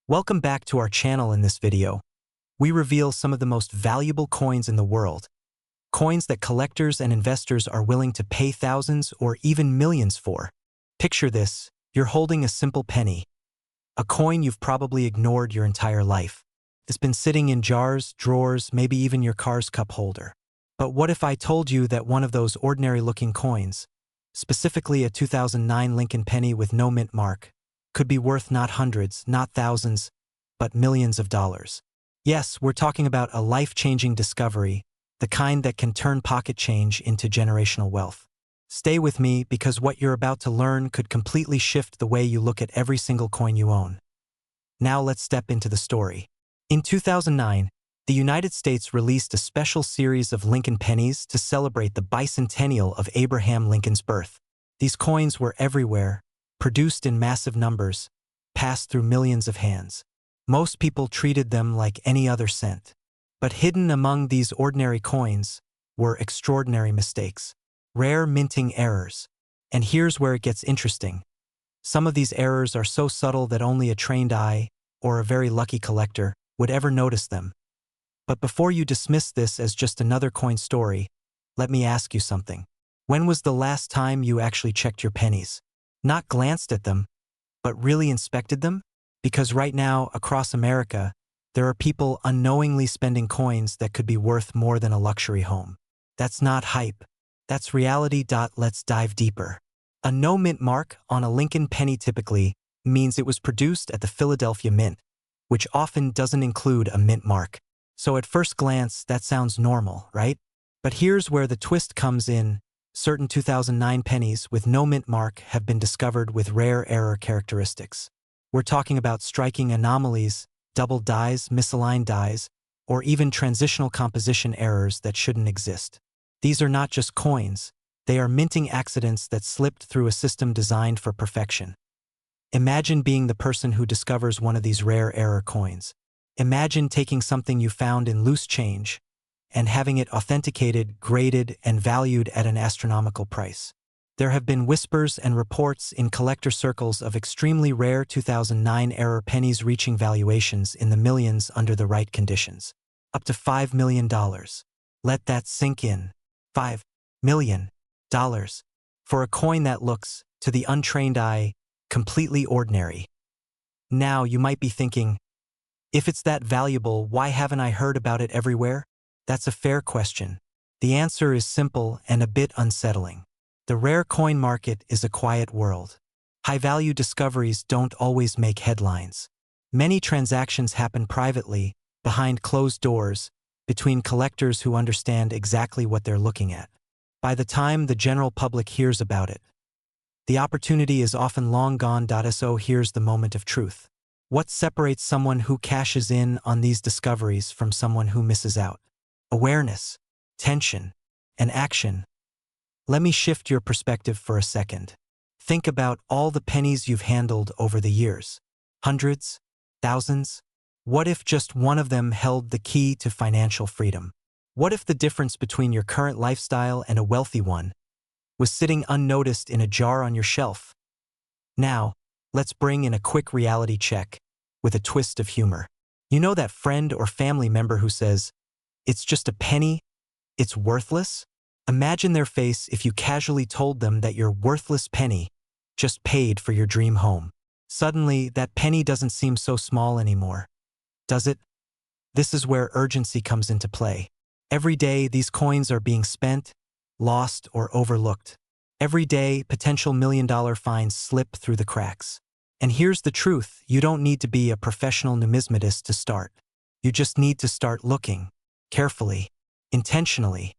Welcome back to our channel. In this video, we reveal some of the most valuable coins in the world, coins that collectors and investors are willing to pay thousands or even millions for. Picture this: you're holding a simple penny, a coin you've probably ignored your entire life. It's been sitting in jars, drawers, maybe even your car's cup holder. But what if I told you that one of those ordinary-looking coins, specifically a 2009 Lincoln penny with no mint mark, could be worth not hundreds, not thousands, but millions of dollars? Yes, we're talking about a life-changing discovery, the kind that can turn pocket change into generational wealth. Stay with me, because what you're about to learn could completely shift the way you look at every single coin you own. Now let's step into the story. In 2009, the United States released a special series of Lincoln pennies to celebrate the bicentennial of Abraham Lincoln's birth. These coins were everywhere, produced in massive numbers, passed through millions of hands. Most people treated them like any other cent. But hidden among these ordinary coins were extraordinary mistakes, rare minting errors. And here's where it gets interesting. Some of these errors are so subtle that only a trained eye, or a very lucky collector, would ever notice them. But before you dismiss this as just another coin story, let me ask you something. When was the last time you actually checked your pennies? Not glanced at them, but really inspected them? Because right now, across America, there are people unknowingly spending coins that could be worth more than a luxury home. That's not hype. That's reality. Let's dive deeper. A no mint mark on a Lincoln penny typically means it was produced at the Philadelphia Mint, which often doesn't include a mint mark. So at first glance, that sounds normal, right? But here's where the twist comes in. Certain 2009 pennies with no mint mark have been discovered with rare error characteristics. We're talking about striking anomalies, double dies, misaligned dies, or even transitional composition errors that shouldn't exist. These are not just coins, they are minting accidents that slipped through a system designed for perfection. Imagine being the person who discovers one of these rare error coins. Imagine taking something you found in loose change and having it authenticated, graded, and valued at an astronomical price. There have been whispers and reports in collector circles of extremely rare 2009 error pennies reaching valuations in the millions under the right conditions. Up to $5 million. Let that sink in. $5 million. For a coin that looks, to the untrained eye, completely ordinary. Now you might be thinking, if it's that valuable, why haven't I heard about it everywhere? That's a fair question. The answer is simple and a bit unsettling. The rare coin market is a quiet world. High-value discoveries don't always make headlines. Many transactions happen privately, behind closed doors, between collectors who understand exactly what they're looking at. By the time the general public hears about it, the opportunity is often long gone. So here's the moment of truth. What separates someone who cashes in on these discoveries from someone who misses out? Awareness, tension, and action. Let me shift your perspective for a second. Think about all the pennies you've handled over the years. Hundreds? Thousands? What if just one of them held the key to financial freedom? What if the difference between your current lifestyle and a wealthy one was sitting unnoticed in a jar on your shelf? Now, let's bring in a quick reality check with a twist of humor. You know that friend or family member who says, "It's just a penny, it's worthless"? Imagine their face if you casually told them that your worthless penny just paid for your dream home. Suddenly, that penny doesn't seem so small anymore, does it? This is where urgency comes into play. Every day, these coins are being spent, lost, or overlooked. Every day, potential million-dollar finds slip through the cracks. And here's the truth: you don't need to be a professional numismatist to start. You just need to start looking, carefully, intentionally.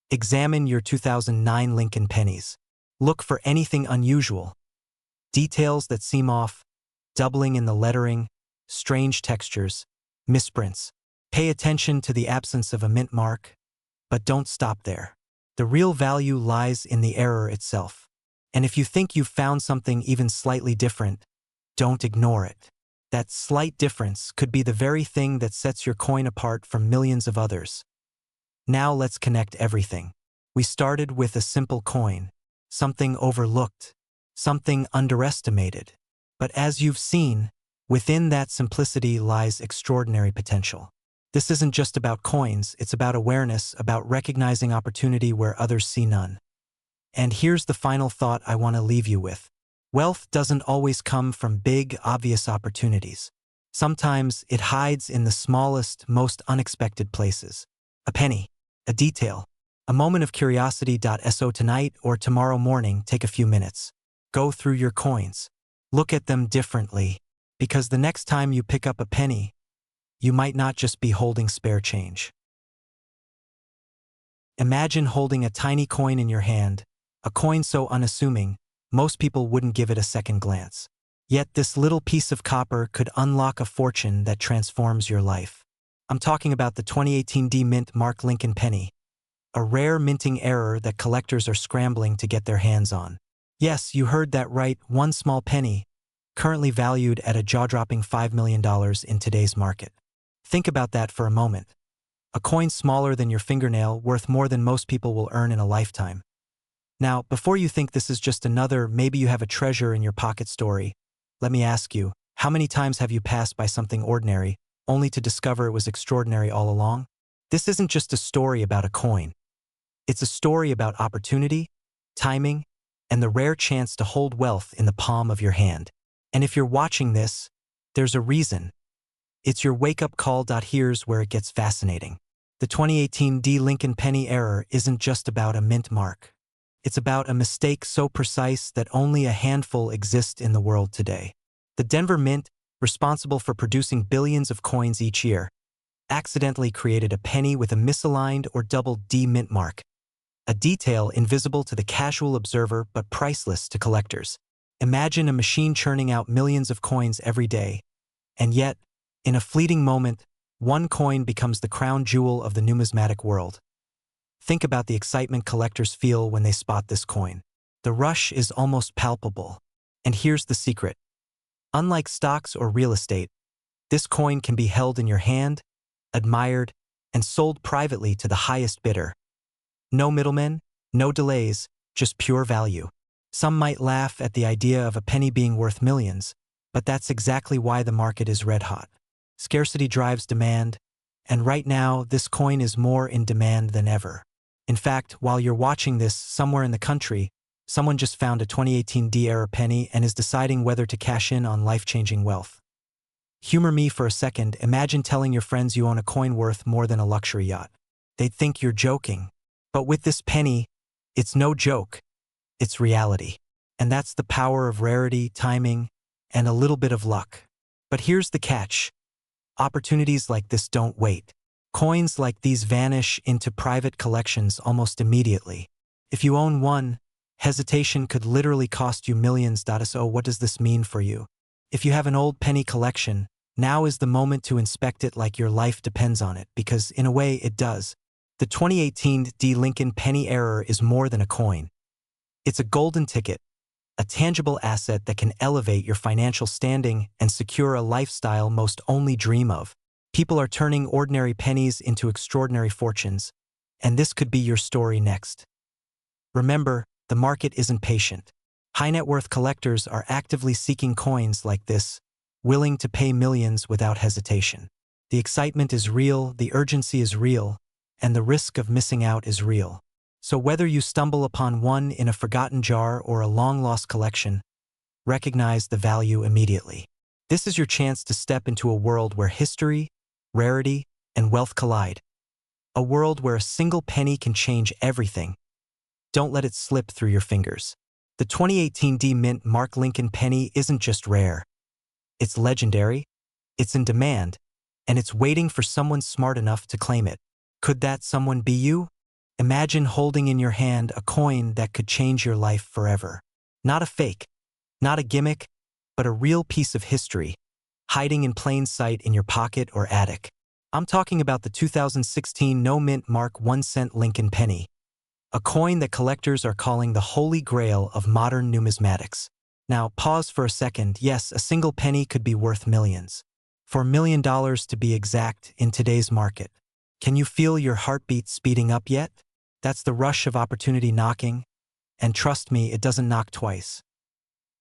Examine your 2009 Lincoln pennies. Look for anything unusual. Details that seem off, doubling in the lettering, strange textures, misprints. Pay attention to the absence of a mint mark, but don't stop there. The real value lies in the error itself. And if you think you've found something even slightly different, don't ignore it. That slight difference could be the very thing that sets your coin apart from millions of others. Now let's connect everything. We started with a simple coin, something overlooked, something underestimated. But as you've seen, Within that simplicity lies extraordinary potential. This isn't just about coins, it's about awareness, about recognizing opportunity where others see none. And here's the final thought I want to leave you with. Wealth doesn't always come from big, obvious opportunities. Sometimes it hides in the smallest, most unexpected places. A penny, a detail, a moment of curiosity. So tonight or tomorrow morning, take a few minutes. Go through your coins. Look at them differently, because the next time you pick up a penny, you might not just be holding spare change. Imagine holding a tiny coin in your hand, a coin so unassuming, most people wouldn't give it a second glance. Yet this little piece of copper could unlock a fortune that transforms your life. I'm talking about the 2018 D-Mint Mark Lincoln penny, a rare minting error that collectors are scrambling to get their hands on. Yes, you heard that right, one small penny, currently valued at a jaw-dropping $5 million in today's market. Think about that for a moment. A coin smaller than your fingernail, worth more than most people will earn in a lifetime. Now, before you think this is just another maybe you have a treasure in your pocket story, let me ask you, how many times have you passed by something ordinary, only to discover it was extraordinary all along? This isn't just a story about a coin. It's a story about opportunity, timing, and the rare chance to hold wealth in the palm of your hand. And if you're watching this, there's a reason. It's your wake-up call. Here's where it gets fascinating. The 2018 D. Lincoln penny error isn't just about a mint mark. It's about a mistake so precise that only a handful exist in the world today. The Denver Mint, responsible for producing billions of coins each year, accidentally created a penny with a misaligned or doubled D mint mark, a detail invisible to the casual observer but priceless to collectors. Imagine a machine churning out millions of coins every day, and yet, in a fleeting moment, one coin becomes the crown jewel of the numismatic world. Think about the excitement collectors feel when they spot this coin. The rush is almost palpable. And here's the secret. Unlike stocks or real estate, this coin can be held in your hand, admired, and sold privately to the highest bidder. No middlemen, no delays, just pure value. Some might laugh at the idea of a penny being worth millions, but that's exactly why the market is red hot. Scarcity drives demand, and right now this coin is more in demand than ever. In fact, while you're watching this somewhere in the country, someone just found a 2018 D-era penny and is deciding whether to cash in on life-changing wealth. Humor me for a second. Imagine telling your friends you own a coin worth more than a luxury yacht. They'd think you're joking. But with this penny, it's no joke. It's reality. And that's the power of rarity, timing, and a little bit of luck. But here's the catch. Opportunities like this don't wait. Coins like these vanish into private collections almost immediately. If you own one, hesitation could literally cost you millions. So what does this mean for you? If you have an old penny collection, now is the moment to inspect it like your life depends on it, because in a way it does. The 2018 D. Lincoln penny error is more than a coin. It's a golden ticket, a tangible asset that can elevate your financial standing and secure a lifestyle most only dream of. People are turning ordinary pennies into extraordinary fortunes, and this could be your story next. Remember, the market isn't patient. High net worth collectors are actively seeking coins like this, willing to pay millions without hesitation. The excitement is real, the urgency is real, and the risk of missing out is real. So whether you stumble upon one in a forgotten jar or a long-lost collection, recognize the value immediately. This is your chance to step into a world where history, rarity, and wealth collide. A world where a single penny can change everything. Don't let it slip through your fingers. The 2018 D. Mint Mark Lincoln penny isn't just rare. It's legendary, it's in demand, and it's waiting for someone smart enough to claim it. Could that someone be you? Imagine holding in your hand a coin that could change your life forever. Not a fake, not a gimmick, but a real piece of history, hiding in plain sight in your pocket or attic. I'm talking about the 2016 no-mint Mark 1-cent Lincoln penny, a coin that collectors are calling the holy grail of modern numismatics. Now, pause for a second. Yes, a single penny could be worth millions. For $1 million to be exact in today's market. Can you feel your heartbeat speeding up yet? That's the rush of opportunity knocking, and trust me, it doesn't knock twice.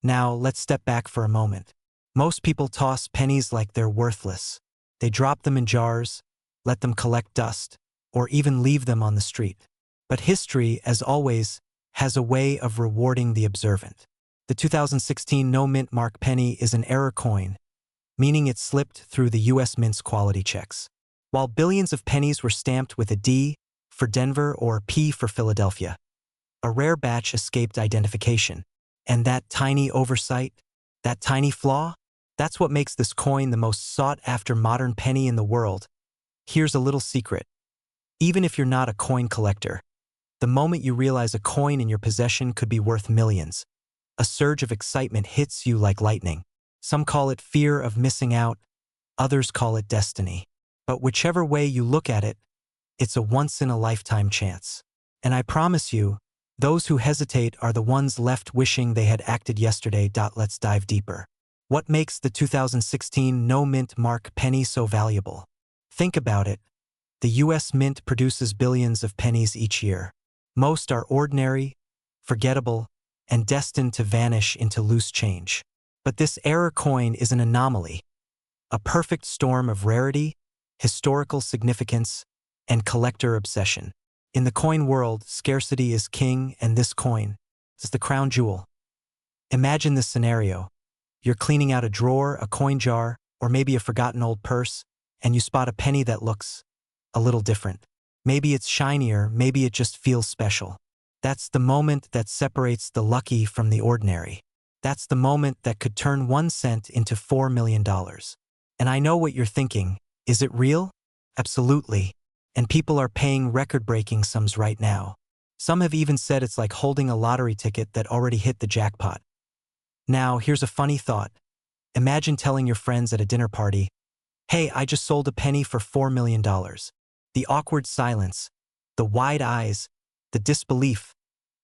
Now, let's step back for a moment. Most people toss pennies like they're worthless. They drop them in jars, let them collect dust, or even leave them on the street. But history, as always, has a way of rewarding the observant. The 2016 no-mint mark penny is an error coin, meaning it slipped through the U.S. Mint's quality checks. While billions of pennies were stamped with a D for Denver or P for Philadelphia, a rare batch escaped identification. And that tiny oversight, that tiny flaw, that's what makes this coin the most sought-after modern penny in the world. Here's a little secret. Even if you're not a coin collector, the moment you realize a coin in your possession could be worth millions, a surge of excitement hits you like lightning. Some call it fear of missing out, others call it destiny. But whichever way you look at it, it's a once-in-a-lifetime chance. And I promise you, those who hesitate are the ones left wishing they had acted yesterday. Let's dive deeper. What makes the 2016 no-mint mark penny so valuable? Think about it. The U.S. Mint produces billions of pennies each year. Most are ordinary, forgettable, and destined to vanish into loose change. But this error coin is an anomaly, a perfect storm of rarity, historical significance, and collector obsession. In the coin world, scarcity is king, and this coin is the crown jewel. Imagine this scenario. You're cleaning out a drawer, a coin jar, or maybe a forgotten old purse, and you spot a penny that looks a little different. Maybe it's shinier, maybe it just feels special. That's the moment that separates the lucky from the ordinary. That's the moment that could turn 1 cent into $4 million. And I know what you're thinking. Is it real? Absolutely. And people are paying record-breaking sums right now. Some have even said it's like holding a lottery ticket that already hit the jackpot. Now, here's a funny thought. Imagine telling your friends at a dinner party, "Hey, I just sold a penny for $4 million. The awkward silence, the wide eyes, the disbelief,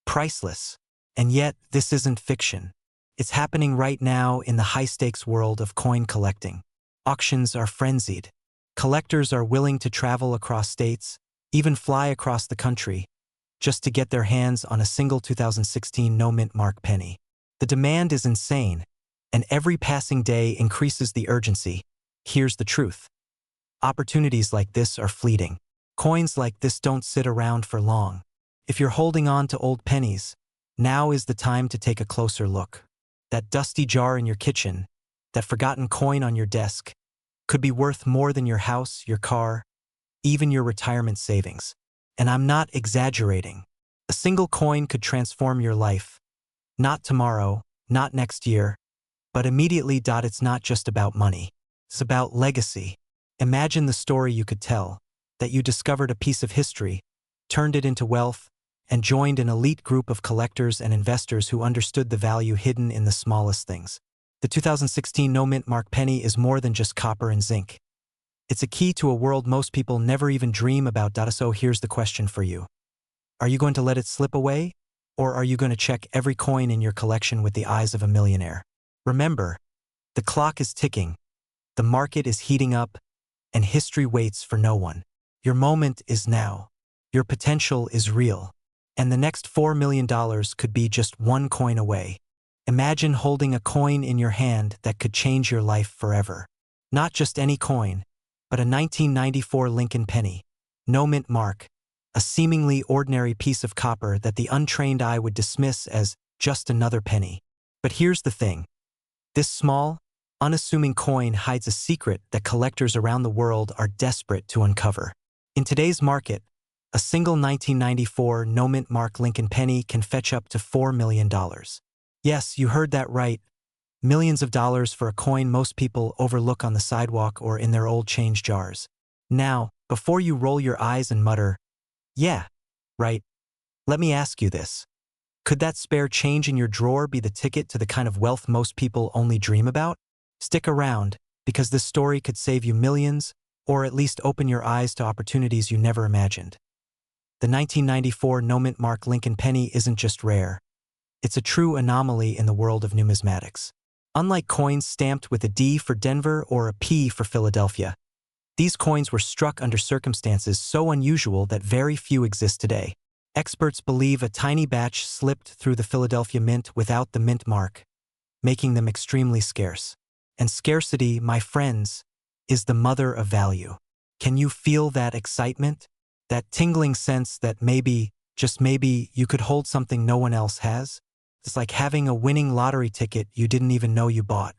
priceless. And yet, this isn't fiction. It's happening right now in the high-stakes world of coin collecting. Auctions are frenzied. Collectors are willing to travel across states, even fly across the country, just to get their hands on a single 2016 no-mint mark penny. The demand is insane, and every passing day increases the urgency. Here's the truth. Opportunities like this are fleeting. Coins like this don't sit around for long. If you're holding on to old pennies, now is the time to take a closer look. That dusty jar in your kitchen, that forgotten coin on your desk, could be worth more than your house, your car, even your retirement savings. And I'm not exaggerating. A single coin could transform your life. Not tomorrow, not next year, but immediately. It's not just about money. It's about legacy. Imagine the story you could tell, that you discovered a piece of history, turned it into wealth, and joined an elite group of collectors and investors who understood the value hidden in the smallest things. The 2016 no-mint mark penny is more than just copper and zinc. It's a key to a world most people never even dream about. So here's the question for you. Are you going to let it slip away? Or are you going to check every coin in your collection with the eyes of a millionaire? Remember, the clock is ticking, the market is heating up, and history waits for no one. Your moment is now. Your potential is real. And the next $4 million could be just one coin away. Imagine holding a coin in your hand that could change your life forever. Not just any coin, but a 1994 Lincoln penny, no-mint mark, a seemingly ordinary piece of copper that the untrained eye would dismiss as just another penny. But here's the thing. This small, unassuming coin hides a secret that collectors around the world are desperate to uncover. In today's market, a single 1994 no-mint mark Lincoln penny can fetch up to $4 million. Yes, you heard that right. Millions of dollars for a coin most people overlook on the sidewalk or in their old change jars. Now, before you roll your eyes and mutter, "Yeah, right," let me ask you this. Could that spare change in your drawer be the ticket to the kind of wealth most people only dream about? Stick around, because this story could save you millions, or at least open your eyes to opportunities you never imagined. The 1994 no-mint mark Lincoln penny isn't just rare. It's a true anomaly in the world of numismatics. Unlike coins stamped with a D for Denver or a P for Philadelphia, these coins were struck under circumstances so unusual that very few exist today. Experts believe a tiny batch slipped through the Philadelphia Mint without the mint mark, making them extremely scarce. And scarcity, my friends, is the mother of value. Can you feel that excitement? That tingling sense that maybe, just maybe, you could hold something no one else has? It's like having a winning lottery ticket you didn't even know you bought.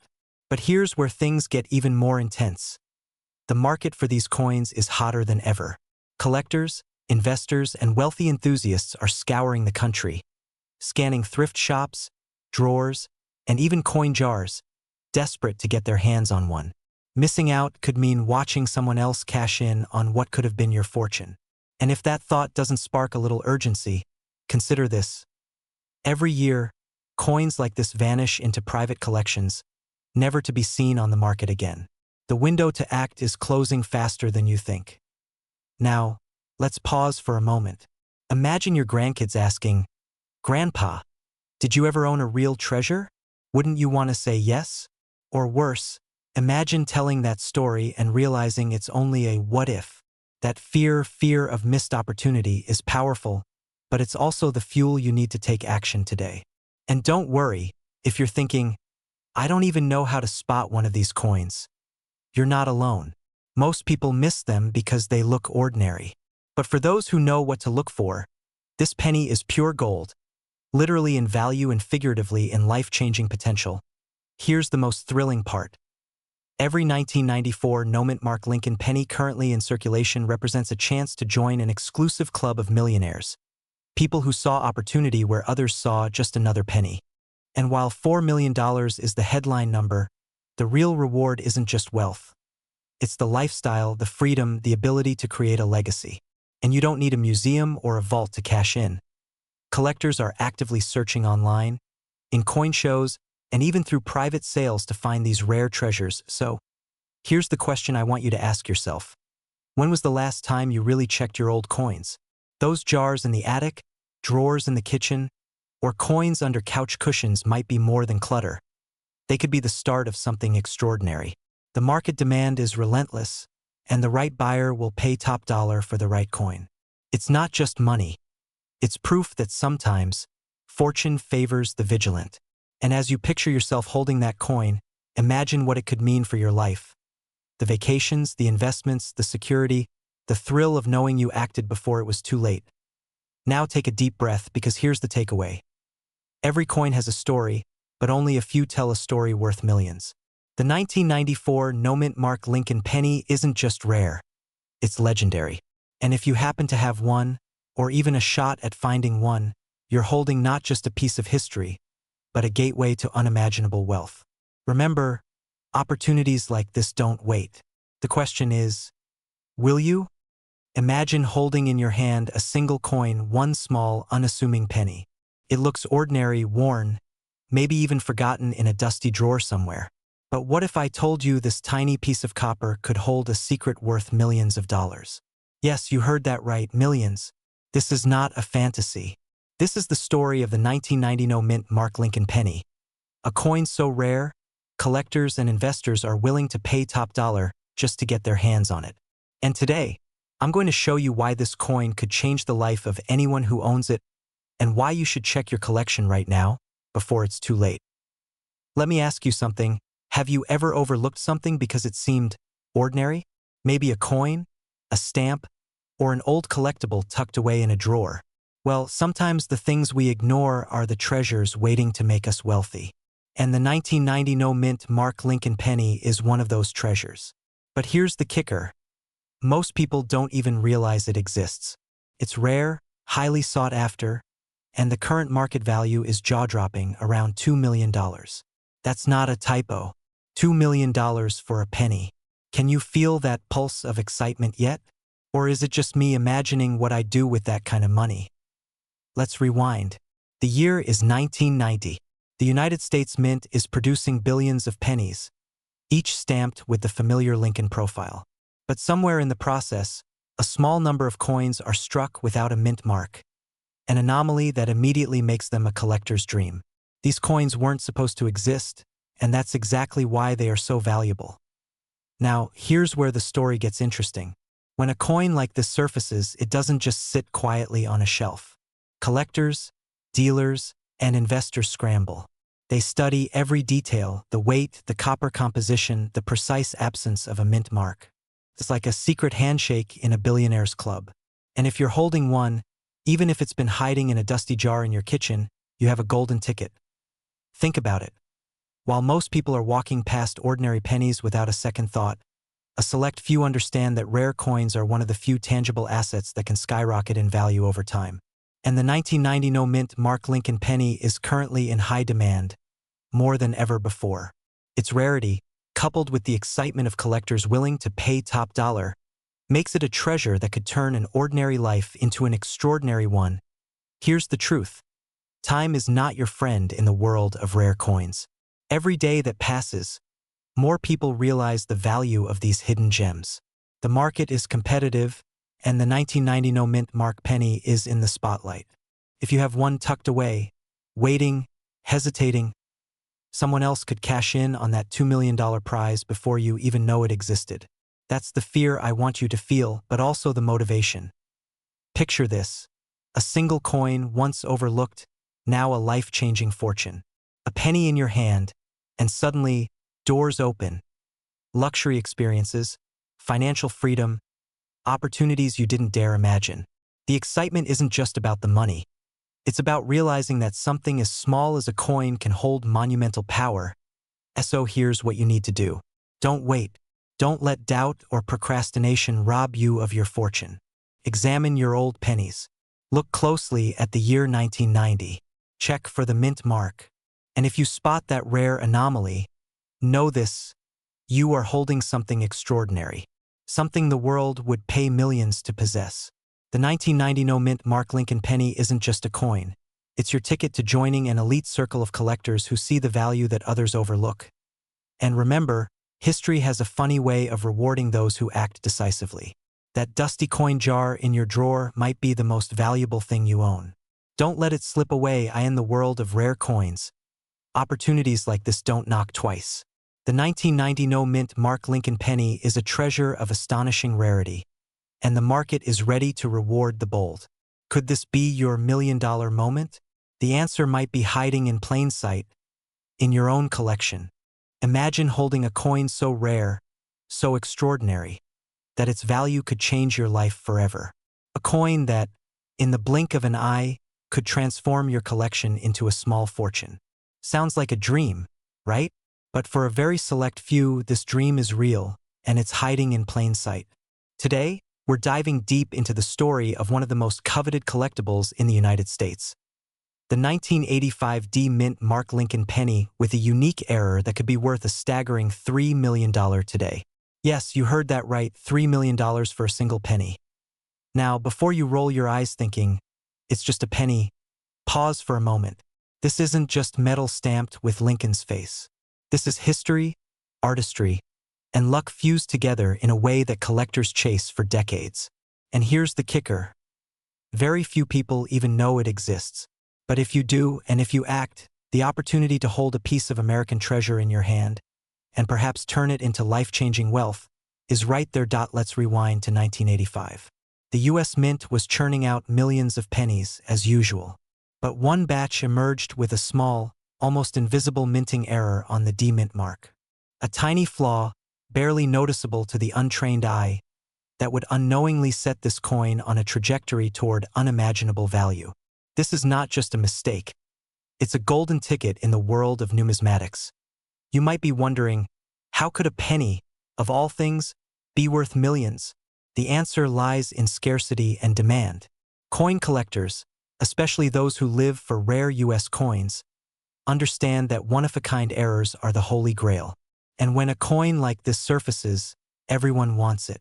But here's where things get even more intense. The market for these coins is hotter than ever. Collectors, investors, and wealthy enthusiasts are scouring the country, scanning thrift shops, drawers, and even coin jars, desperate to get their hands on one. Missing out could mean watching someone else cash in on what could have been your fortune. And if that thought doesn't spark a little urgency, consider this. Every year, coins like this vanish into private collections, never to be seen on the market again. The window to act is closing faster than you think. Now, let's pause for a moment. Imagine your grandkids asking, "Grandpa, did you ever own a real treasure?" Wouldn't you want to say yes? Or worse, imagine telling that story and realizing it's only a what if. That fear of missed opportunity is powerful, but it's also the fuel you need to take action today. And don't worry if you're thinking, "I don't even know how to spot one of these coins." You're not alone. Most people miss them because they look ordinary. But for those who know what to look for, this penny is pure gold, literally in value and figuratively in life-changing potential. Here's the most thrilling part. Every 1994 no-mint Mark Lincoln penny currently in circulation represents a chance to join an exclusive club of millionaires, people who saw opportunity where others saw just another penny. And while $4 million is the headline number, the real reward isn't just wealth. It's the lifestyle, the freedom, the ability to create a legacy. And you don't need a museum or a vault to cash in. Collectors are actively searching online, in coin shows, and even through private sales to find these rare treasures. So, here's the question I want you to ask yourself. When was the last time you really checked your old coins? Those jars in the attic, drawers in the kitchen, or coins under couch cushions might be more than clutter. They could be the start of something extraordinary. The market demand is relentless, and the right buyer will pay top dollar for the right coin. It's not just money. It's proof that sometimes fortune favors the vigilant. And as you picture yourself holding that coin, imagine what it could mean for your life. The vacations, the investments, the security, the thrill of knowing you acted before it was too late. Now take a deep breath, because here's the takeaway. Every coin has a story, but only a few tell a story worth millions. The 1994 no-mint Mark Lincoln penny isn't just rare. It's legendary. And if you happen to have one, or even a shot at finding one, you're holding not just a piece of history, but a gateway to unimaginable wealth. Remember, opportunities like this don't wait. The question is, will you? Imagine holding in your hand a single coin, one small, unassuming penny. It looks ordinary, worn, maybe even forgotten in a dusty drawer somewhere. But what if I told you this tiny piece of copper could hold a secret worth millions of dollars? Yes, you heard that right, millions. This is not a fantasy. This is the story of the 1990 no-mint Mark Lincoln penny. A coin so rare, collectors and investors are willing to pay top dollar just to get their hands on it. And today, I'm going to show you why this coin could change the life of anyone who owns it, and why you should check your collection right now, before it's too late. Let me ask you something. Have you ever overlooked something because it seemed ordinary? Maybe a coin, a stamp, or an old collectible tucked away in a drawer. Well, sometimes the things we ignore are the treasures waiting to make us wealthy. And the 1990 no-mint Mark Lincoln penny is one of those treasures. But here's the kicker. Most people don't even realize it exists. It's rare, highly sought after, and the current market value is jaw-dropping, around $2 million. That's not a typo. $2 million for a penny. Can you feel that pulse of excitement yet? Or is it just me imagining what I'd do with that kind of money? Let's rewind. The year is 1990. The United States Mint is producing billions of pennies, each stamped with the familiar Lincoln profile. But somewhere in the process, a small number of coins are struck without a mint mark, an anomaly that immediately makes them a collector's dream. These coins weren't supposed to exist, and that's exactly why they are so valuable. Now, here's where the story gets interesting. When a coin like this surfaces, it doesn't just sit quietly on a shelf. Collectors, dealers, and investors scramble. They study every detail, the weight, the copper composition, the precise absence of a mint mark. It's like a secret handshake in a billionaire's club. And if you're holding one, even if it's been hiding in a dusty jar in your kitchen, you have a golden ticket. Think about it. While most people are walking past ordinary pennies without a second thought, a select few understand that rare coins are one of the few tangible assets that can skyrocket in value over time. And the 1990 no mint Mark Lincoln penny is currently in high demand, more than ever before. Its rarity, coupled with the excitement of collectors willing to pay top dollar, makes it a treasure that could turn an ordinary life into an extraordinary one. Here's the truth. Time is not your friend in the world of rare coins. Every day that passes, more people realize the value of these hidden gems. The market is competitive, and the 1990 no mint Mark penny is in the spotlight. If you have one tucked away, waiting, hesitating, someone else could cash in on that $2 million prize before you even know it existed. That's the fear I want you to feel, but also the motivation. Picture this. A single coin, once overlooked, now a life-changing fortune. A penny in your hand, and suddenly, doors open. Luxury experiences, financial freedom, opportunities you didn't dare imagine. The excitement isn't just about the money. It's about realizing that something as small as a coin can hold monumental power. So here's what you need to do. Don't wait. Don't let doubt or procrastination rob you of your fortune. Examine your old pennies. Look closely at the year 1990. Check for the mint mark. And if you spot that rare anomaly, know this: you are holding something extraordinary. Something the world would pay millions to possess. The 1990 no mint Mark Lincoln penny isn't just a coin. It's your ticket to joining an elite circle of collectors who see the value that others overlook. And remember, history has a funny way of rewarding those who act decisively. That dusty coin jar in your drawer might be the most valuable thing you own. Don't let it slip away. In the world of rare coins, opportunities like this don't knock twice. The 1990 no mint Mark Lincoln penny is a treasure of astonishing rarity, and the market is ready to reward the bold. Could this be your million-dollar moment? The answer might be hiding in plain sight, in your own collection. Imagine holding a coin so rare, so extraordinary, that its value could change your life forever. A coin that, in the blink of an eye, could transform your collection into a small fortune. Sounds like a dream, right? But for a very select few, this dream is real, and it's hiding in plain sight. Today, we're diving deep into the story of one of the most coveted collectibles in the United States. The 1985 D mint Mark Lincoln penny with a unique error that could be worth a staggering $3 million today. Yes, you heard that right, $3 million for a single penny. Now, before you roll your eyes thinking, it's just a penny, pause for a moment. This isn't just metal stamped with Lincoln's face. This is history, artistry, and luck fused together in a way that collectors chase for decades. And here's the kicker. Very few people even know it exists. But if you do, and if you act, the opportunity to hold a piece of American treasure in your hand, and perhaps turn it into life-changing wealth, is right there. Let's rewind to 1985. The U.S. Mint was churning out millions of pennies as usual. But one batch emerged with a small, almost invisible minting error on the D mint mark. A tiny flaw, barely noticeable to the untrained eye, that would unknowingly set this coin on a trajectory toward unimaginable value. This is not just a mistake. It's a golden ticket in the world of numismatics. You might be wondering, how could a penny, of all things, be worth millions? The answer lies in scarcity and demand. Coin collectors, especially those who live for rare U.S. coins, understand that one-of-a-kind errors are the holy grail. And when a coin like this surfaces, everyone wants it.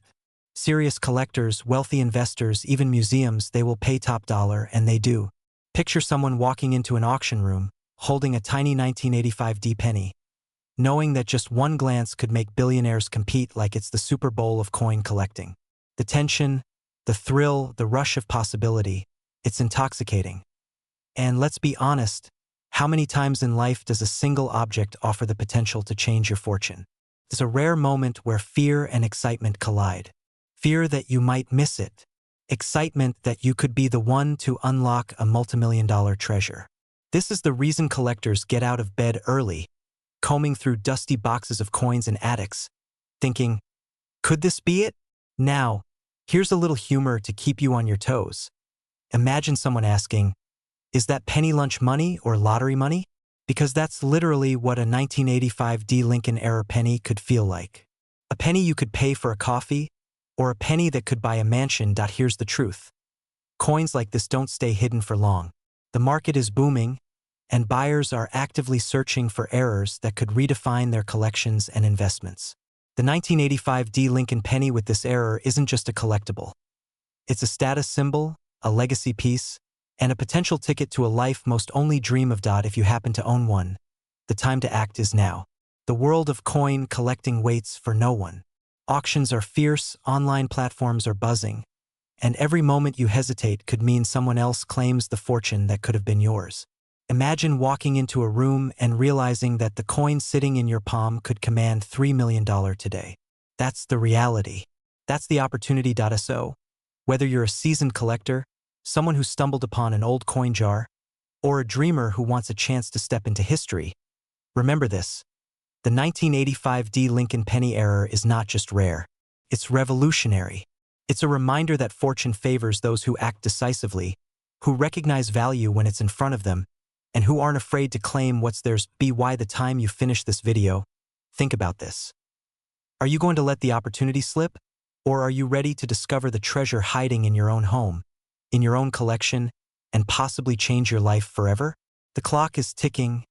Serious collectors, wealthy investors, even museums, they will pay top dollar, and they do. Picture someone walking into an auction room, holding a tiny 1985 D penny, knowing that just one glance could make billionaires compete like it's the Super Bowl of coin collecting. The tension, the thrill, the rush of possibility, it's intoxicating. And let's be honest, how many times in life does a single object offer the potential to change your fortune? It's a rare moment where fear and excitement collide. Fear that you might miss it. Excitement that you could be the one to unlock a multimillion-dollar treasure. This is the reason collectors get out of bed early, combing through dusty boxes of coins in attics, thinking, could this be it? Now, here's a little humor to keep you on your toes. Imagine someone asking, is that penny lunch money or lottery money? Because that's literally what a 1985 D Lincoln era penny could feel like. A penny you could pay for a coffee, or a penny that could buy a mansion. Here's the truth. Coins like this don't stay hidden for long. The market is booming, and buyers are actively searching for errors that could redefine their collections and investments. The 1985 D Lincoln penny with this error isn't just a collectible. It's a status symbol, a legacy piece, and a potential ticket to a life most only dream of. If you happen to own one, the time to act is now. The world of coin collecting waits for no one. Auctions are fierce, online platforms are buzzing, and every moment you hesitate could mean someone else claims the fortune that could have been yours. Imagine walking into a room and realizing that the coin sitting in your palm could command $3 million today. That's the reality. That's the opportunity. So, whether you're a seasoned collector, someone who stumbled upon an old coin jar, or a dreamer who wants a chance to step into history, remember this. The 1985 D Lincoln penny error is not just rare. It's revolutionary. It's a reminder that fortune favors those who act decisively, who recognize value when it's in front of them, and who aren't afraid to claim what's theirs. By the time you finish this video, think about this. Are you going to let the opportunity slip? Or are you ready to discover the treasure hiding in your own home, in your own collection, and possibly change your life forever? The clock is ticking,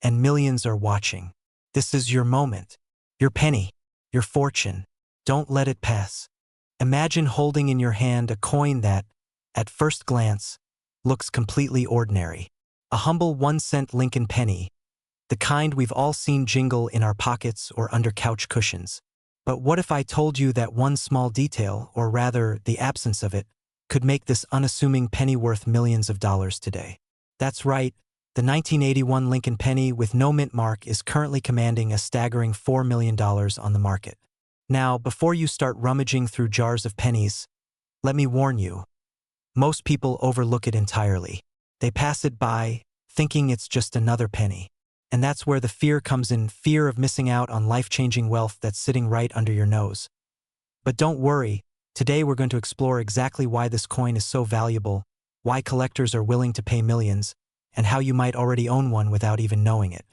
and millions are watching. This is your moment, your penny, your fortune. Don't let it pass. Imagine holding in your hand a coin that, at first glance, looks completely ordinary. A humble 1-cent Lincoln penny, the kind we've all seen jingle in our pockets or under couch cushions. But what if I told you that one small detail, or rather the absence of it, could make this unassuming penny worth millions of dollars today? That's right. The 1981 Lincoln penny with no mint mark is currently commanding a staggering $4 million on the market. Now, before you start rummaging through jars of pennies, let me warn you. Most people overlook it entirely. They pass it by, thinking it's just another penny. And that's where the fear comes in, fear of missing out on life-changing wealth that's sitting right under your nose. But don't worry, today we're going to explore exactly why this coin is so valuable, why collectors are willing to pay millions, and how you might already own one without even knowing it.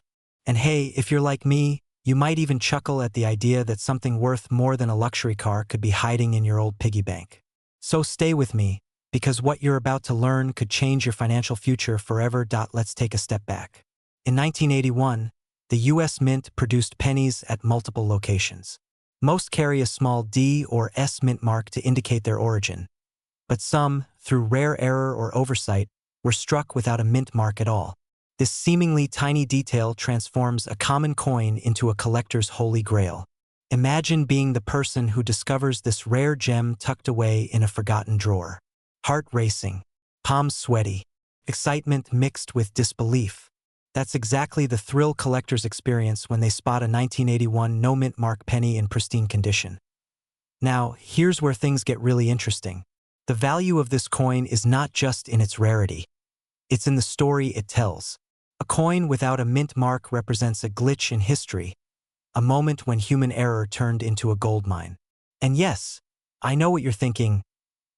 And hey, if you're like me, you might even chuckle at the idea that something worth more than a luxury car could be hiding in your old piggy bank. So stay with me, because what you're about to learn could change your financial future forever. Let's take a step back. In 1981, the U.S. Mint produced pennies at multiple locations. Most carry a small D or S mint mark to indicate their origin, but some, through rare error or oversight, were struck without a mint mark at all. This seemingly tiny detail transforms a common coin into a collector's holy grail. Imagine being the person who discovers this rare gem tucked away in a forgotten drawer. Heart racing, palms sweaty, excitement mixed with disbelief. That's exactly the thrill collectors experience when they spot a 1981 no-mint mark penny in pristine condition. Now, here's where things get really interesting. The value of this coin is not just in its rarity. It's in the story it tells. A coin without a mint mark represents a glitch in history, a moment when human error turned into a gold mine. And yes, I know what you're thinking.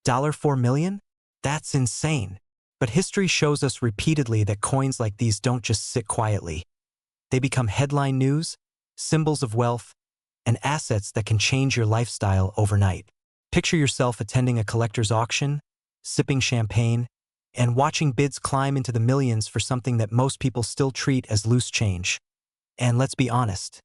$4 million? That's insane. But history shows us repeatedly that coins like these don't just sit quietly. They become headline news, symbols of wealth, and assets that can change your lifestyle overnight. Picture yourself attending a collector's auction, sipping champagne, and watching bids climb into the millions for something that most people still treat as loose change. And let's be honest,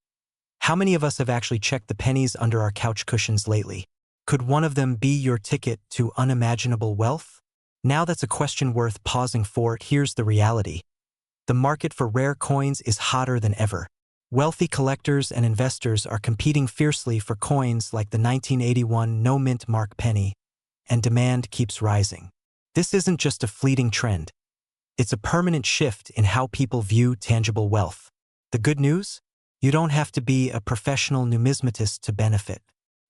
how many of us have actually checked the pennies under our couch cushions lately? Could one of them be your ticket to unimaginable wealth? Now that's a question worth pausing for. Here's the reality. The market for rare coins is hotter than ever. Wealthy collectors and investors are competing fiercely for coins like the 1981 no-mint mark penny, and demand keeps rising. This isn't just a fleeting trend. It's a permanent shift in how people view tangible wealth. The good news? You don't have to be a professional numismatist to benefit.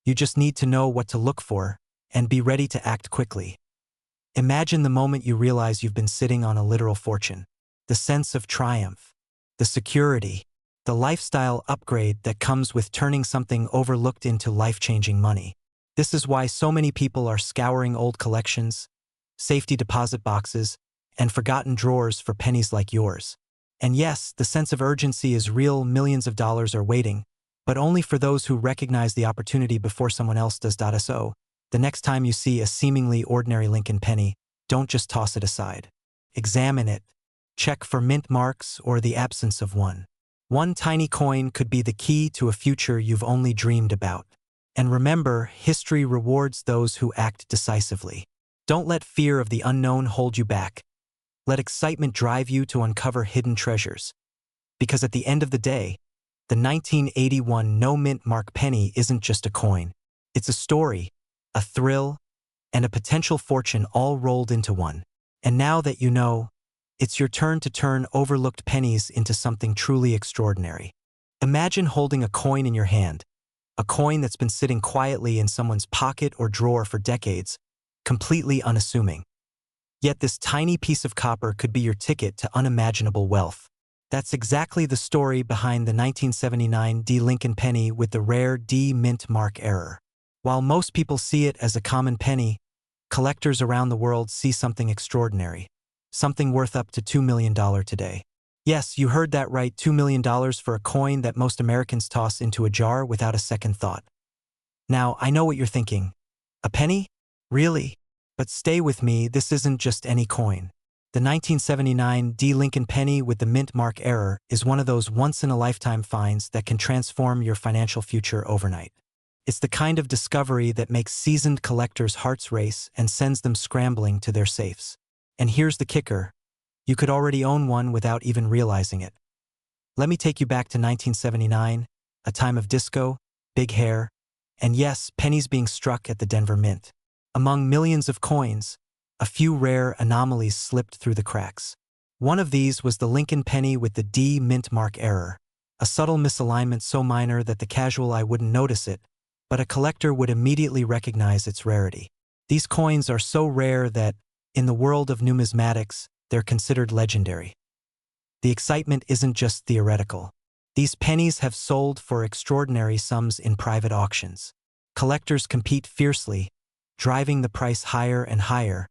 You just need to know what to look for and be ready to act quickly. Imagine the moment you realize you've been sitting on a literal fortune. the sense of triumph, the security, the lifestyle upgrade that comes with turning something overlooked into life-changing money. This is why so many people are scouring old collections, safety deposit boxes, and forgotten drawers for pennies like yours. And yes, the sense of urgency is real. Millions of dollars are waiting, but only for those who recognize the opportunity before someone else does. So, the next time you see a seemingly ordinary Lincoln penny, don't just toss it aside. Examine it. Check for mint marks or the absence of one. One tiny coin could be the key to a future you've only dreamed about. And remember, history rewards those who act decisively. Don't let fear of the unknown hold you back. Let excitement drive you to uncover hidden treasures. Because at the end of the day, the 1981 no-mint mark penny isn't just a coin. It's a story, a thrill, and a potential fortune all rolled into one. And now that you know, it's your turn to turn overlooked pennies into something truly extraordinary. Imagine holding a coin in your hand, a coin that's been sitting quietly in someone's pocket or drawer for decades, completely unassuming. Yet this tiny piece of copper could be your ticket to unimaginable wealth. That's exactly the story behind the 1979 D Lincoln penny with the rare D mint mark error. While most people see it as a common penny, collectors around the world see something extraordinary, something worth up to $2 million today. Yes, you heard that right, $2 million for a coin that most Americans toss into a jar without a second thought. Now, I know what you're thinking. A penny? Really? But stay with me, this isn't just any coin. The 1979 D Lincoln penny with the mint mark error is one of those once-in-a-lifetime finds that can transform your financial future overnight. It's the kind of discovery that makes seasoned collectors' hearts race and sends them scrambling to their safes. And here's the kicker. You could already own one without even realizing it. Let me take you back to 1979, a time of disco, big hair, and yes, pennies being struck at the Denver Mint. Among millions of coins, a few rare anomalies slipped through the cracks. One of these was the Lincoln penny with the D mint mark error, a subtle misalignment so minor that the casual eye wouldn't notice it, but a collector would immediately recognize its rarity. These coins are so rare that, in the world of numismatics, they're considered legendary. The excitement isn't just theoretical. These pennies have sold for extraordinary sums in private auctions. Collectors compete fiercely, driving the price higher and higher,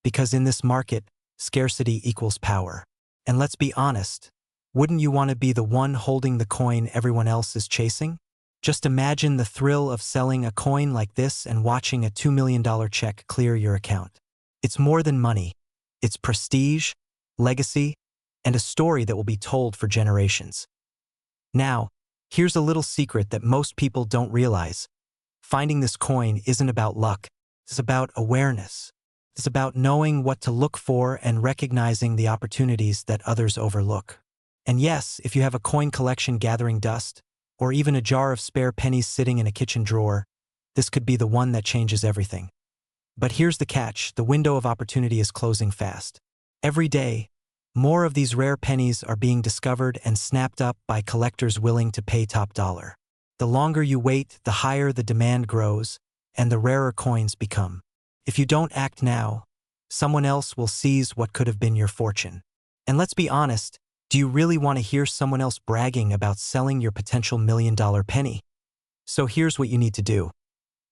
because in this market, scarcity equals power. And let's be honest, wouldn't you want to be the one holding the coin everyone else is chasing? Just imagine the thrill of selling a coin like this and watching a $2 million check clear your account. It's more than money. It's prestige, legacy, and a story that will be told for generations. Now, here's a little secret that most people don't realize. Finding this coin isn't about luck. It's about awareness. It's about knowing what to look for and recognizing the opportunities that others overlook. And yes, if you have a coin collection gathering dust, or even a jar of spare pennies sitting in a kitchen drawer, this could be the one that changes everything. But here's the catch, the window of opportunity is closing fast. Every day, more of these rare pennies are being discovered and snapped up by collectors willing to pay top dollar. The longer you wait, the higher the demand grows, and the rarer coins become. If you don't act now, someone else will seize what could have been your fortune. And let's be honest, do you really want to hear someone else bragging about selling your potential $1 million penny? So here's what you need to do.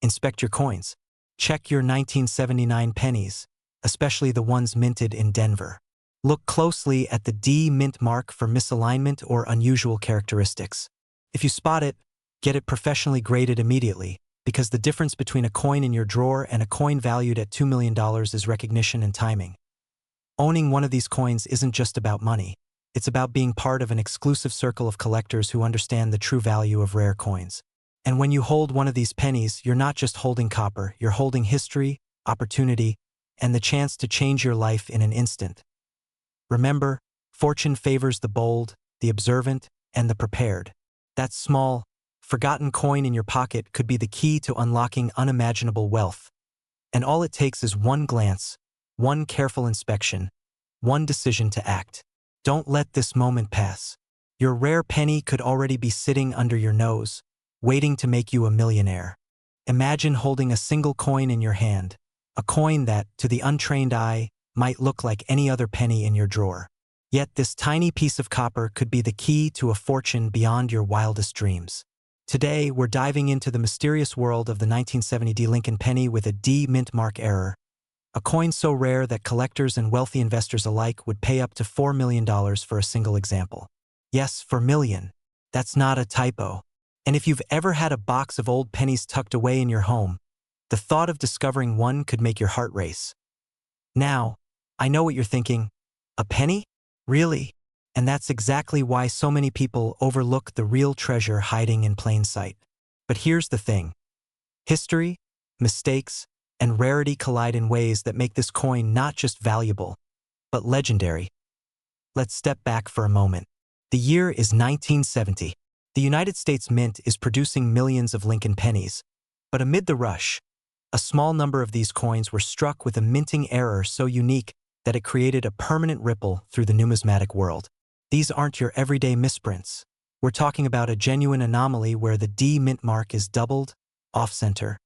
Inspect your coins. Check your 1979 pennies, especially the ones minted in Denver. Look closely at the D mint mark for misalignment or unusual characteristics. If you spot it, get it professionally graded immediately, because the difference between a coin in your drawer and a coin valued at $2 million is recognition and timing. Owning one of these coins isn't just about money. It's about being part of an exclusive circle of collectors who understand the true value of rare coins. And when you hold one of these pennies, you're not just holding copper, you're holding history, opportunity, and the chance to change your life in an instant. Remember, fortune favors the bold, the observant, and the prepared. That small, forgotten coin in your pocket could be the key to unlocking unimaginable wealth. And all it takes is one glance, one careful inspection, one decision to act. Don't let this moment pass. Your rare penny could already be sitting under your nose, waiting to make you a millionaire. Imagine holding a single coin in your hand, a coin that, to the untrained eye, might look like any other penny in your drawer. Yet this tiny piece of copper could be the key to a fortune beyond your wildest dreams. Today, we're diving into the mysterious world of the 1970 D Lincoln penny with a D mint mark error, a coin so rare that collectors and wealthy investors alike would pay up to $4 million for a single example. Yes, for million. That's not a typo. And if you've ever had a box of old pennies tucked away in your home, the thought of discovering one could make your heart race. Now, I know what you're thinking. A penny? Really? And that's exactly why so many people overlook the real treasure hiding in plain sight. But here's the thing. History, mistakes, and rarity collide in ways that make this coin not just valuable, but legendary. Let's step back for a moment. The year is 1970. The United States Mint is producing millions of Lincoln pennies. But amid the rush, a small number of these coins were struck with a minting error so unique that it created a permanent ripple through the numismatic world. These aren't your everyday misprints. We're talking about a genuine anomaly where the D mint mark is doubled, off-center,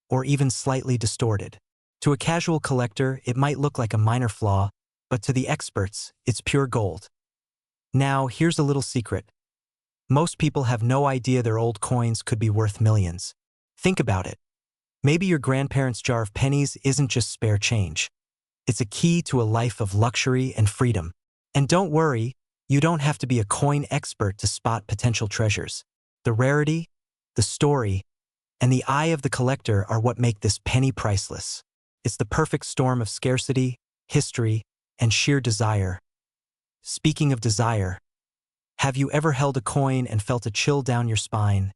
or even slightly distorted. To a casual collector, it might look like a minor flaw, but to the experts, it's pure gold. Now, here's a little secret. Most people have no idea their old coins could be worth millions. Think about it. Maybe your grandparents' jar of pennies isn't just spare change. It's a key to a life of luxury and freedom. And don't worry, you don't have to be a coin expert to spot potential treasures. The rarity, the story, and the eye of the collector are what make this penny priceless. It's the perfect storm of scarcity, history, and sheer desire. Speaking of desire, have you ever held a coin and felt a chill down your spine,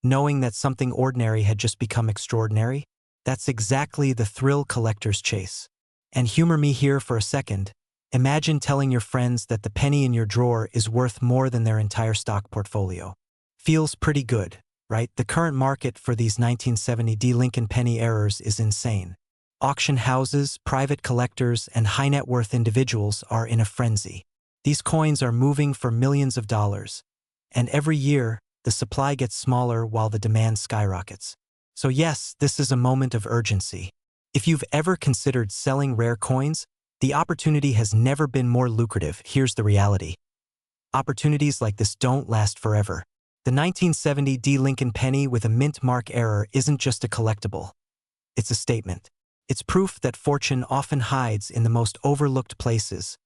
knowing that something ordinary had just become extraordinary? That's exactly the thrill collectors chase. And humor me here for a second. Imagine telling your friends that the penny in your drawer is worth more than their entire stock portfolio. Feels pretty good, right? The current market for these 1970 D Lincoln penny errors is insane. Auction houses, private collectors, and high-net-worth individuals are in a frenzy. These coins are moving for millions of dollars. And every year, the supply gets smaller while the demand skyrockets. So yes, this is a moment of urgency. If you've ever considered selling rare coins, the opportunity has never been more lucrative. Here's the reality. Opportunities like this don't last forever. The 1970 D Lincoln penny with a mint mark error isn't just a collectible. It's a statement. It's proof that fortune often hides in the most overlooked places,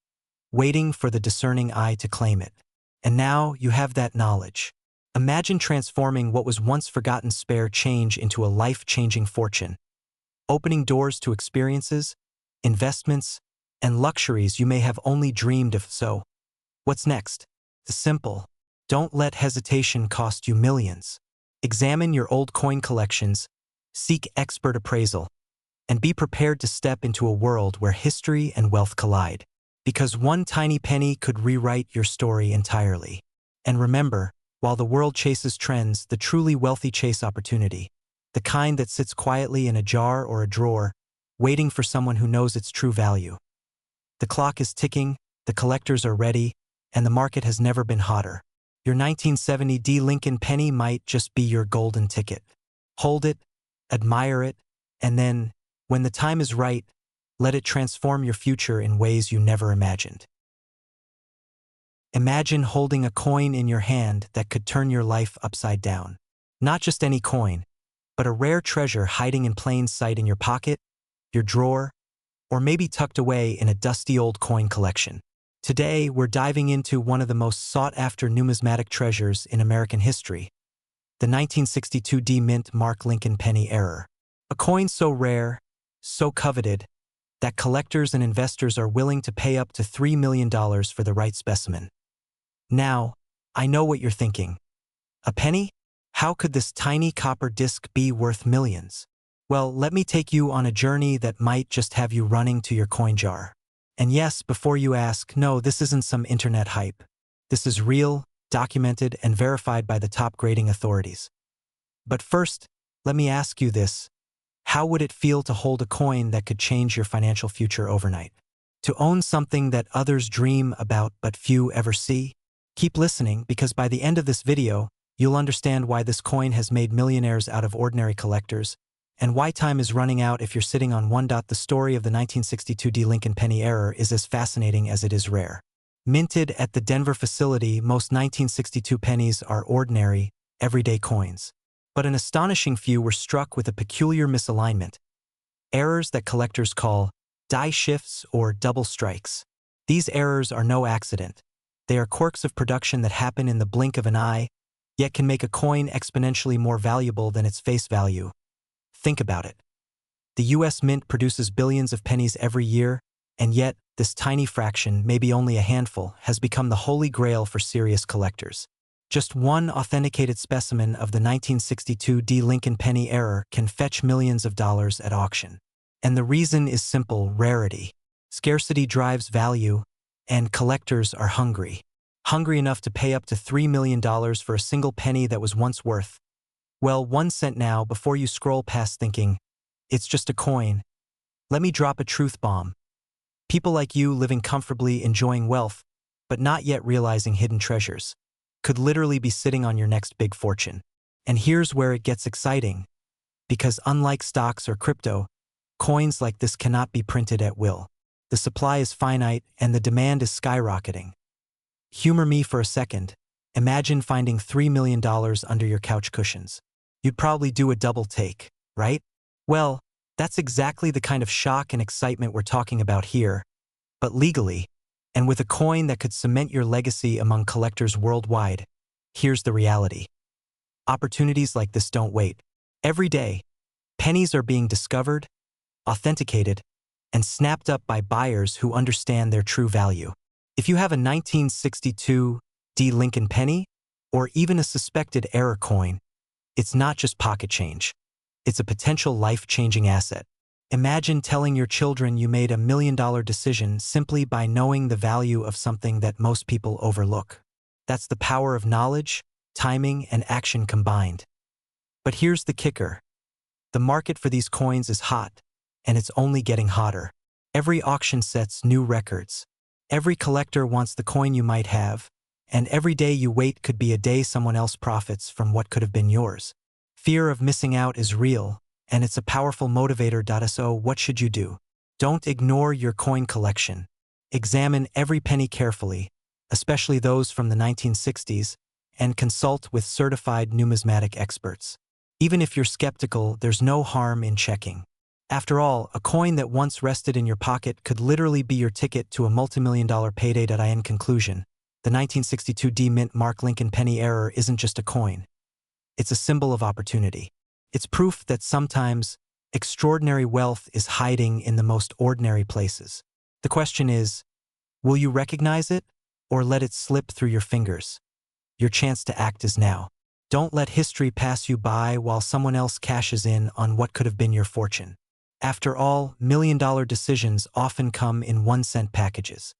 waiting for the discerning eye to claim it. And now you have that knowledge. Imagine transforming what was once forgotten spare change into a life-changing fortune, opening doors to experiences, investments, and luxuries you may have only dreamed of. So, what's next? The simple. Don't let hesitation cost you millions. Examine your old coin collections, seek expert appraisal, and be prepared to step into a world where history and wealth collide. Because one tiny penny could rewrite your story entirely. And remember, while the world chases trends, the truly wealthy chase opportunity. The kind that sits quietly in a jar or a drawer, waiting for someone who knows its true value. The clock is ticking, the collectors are ready, and the market has never been hotter. Your 1970 D Lincoln penny might just be your golden ticket. Hold it, admire it, and then, when the time is right, let it transform your future in ways you never imagined. Imagine holding a coin in your hand that could turn your life upside down. Not just any coin, but a rare treasure hiding in plain sight in your pocket, your drawer, or maybe tucked away in a dusty old coin collection. Today, we're diving into one of the most sought-after numismatic treasures in American history, the 1962 D Mint Mark Lincoln penny error. A coin so rare, so coveted, that collectors and investors are willing to pay up to $3 million for the right specimen. Now, I know what you're thinking. A penny? How could this tiny copper disc be worth millions? Well, let me take you on a journey that might just have you running to your coin jar. And yes, before you ask, no, this isn't some internet hype. This is real, documented, and verified by the top grading authorities. But first, let me ask you this. How would it feel to hold a coin that could change your financial future overnight? To own something that others dream about but few ever see? Keep listening, because by the end of this video, you'll understand why this coin has made millionaires out of ordinary collectors, and why time is running out if you're sitting on one. The story of the 1962 D Lincoln penny error is as fascinating as it is rare. Minted at the Denver facility, most 1962 pennies are ordinary, everyday coins. But an astonishing few were struck with a peculiar misalignment, errors that collectors call die shifts or double strikes. These errors are no accident. They are quirks of production that happen in the blink of an eye, yet can make a coin exponentially more valuable than its face value. Think about it. The US Mint produces billions of pennies every year, and yet, this tiny fraction, maybe only a handful, has become the holy grail for serious collectors. Just one authenticated specimen of the 1962 D. Lincoln penny error can fetch millions of dollars at auction. And the reason is simple: rarity. Scarcity drives value, and collectors are hungry. Hungry enough to pay up to $3 million for a single penny that was once worth, well, 1 cent now. Before you scroll past thinking, it's just a coin, let me drop a truth bomb. People like you, living comfortably, enjoying wealth, but not yet realizing hidden treasures, could literally be sitting on your next big fortune. And here's where it gets exciting. Because unlike stocks or crypto, coins like this cannot be printed at will. The supply is finite and the demand is skyrocketing. Humor me for a second. Imagine finding $3 million under your couch cushions. You'd probably do a double take, right? Well, that's exactly the kind of shock and excitement we're talking about here, but legally, and with a coin that could cement your legacy among collectors worldwide. Here's the reality. Opportunities like this don't wait. Every day, pennies are being discovered, authenticated, and snapped up by buyers who understand their true value. If you have a 1962 D. Lincoln penny, or even a suspected error coin, it's not just pocket change. It's a potential life-changing asset. Imagine telling your children you made $1 million decision simply by knowing the value of something that most people overlook. That's the power of knowledge, timing, and action combined. But here's the kicker. The market for these coins is hot, and it's only getting hotter. Every auction sets new records. Every collector wants the coin you might have, and every day you wait could be a day someone else profits from what could have been yours. Fear of missing out is real, and it's a powerful motivator. So what should you do? Don't ignore your coin collection. Examine every penny carefully, especially those from the 1960s, and consult with certified numismatic experts. Even if you're skeptical, there's no harm in checking. After all, a coin that once rested in your pocket could literally be your ticket to a multimillion-dollar payday. In conclusion, the 1962 D. Mint Mark Lincoln penny error isn't just a coin. It's a symbol of opportunity. It's proof that sometimes extraordinary wealth is hiding in the most ordinary places. The question is, will you recognize it or let it slip through your fingers? Your chance to act is now. Don't let history pass you by while someone else cashes in on what could have been your fortune. After all, million-dollar decisions often come in 1-cent packages.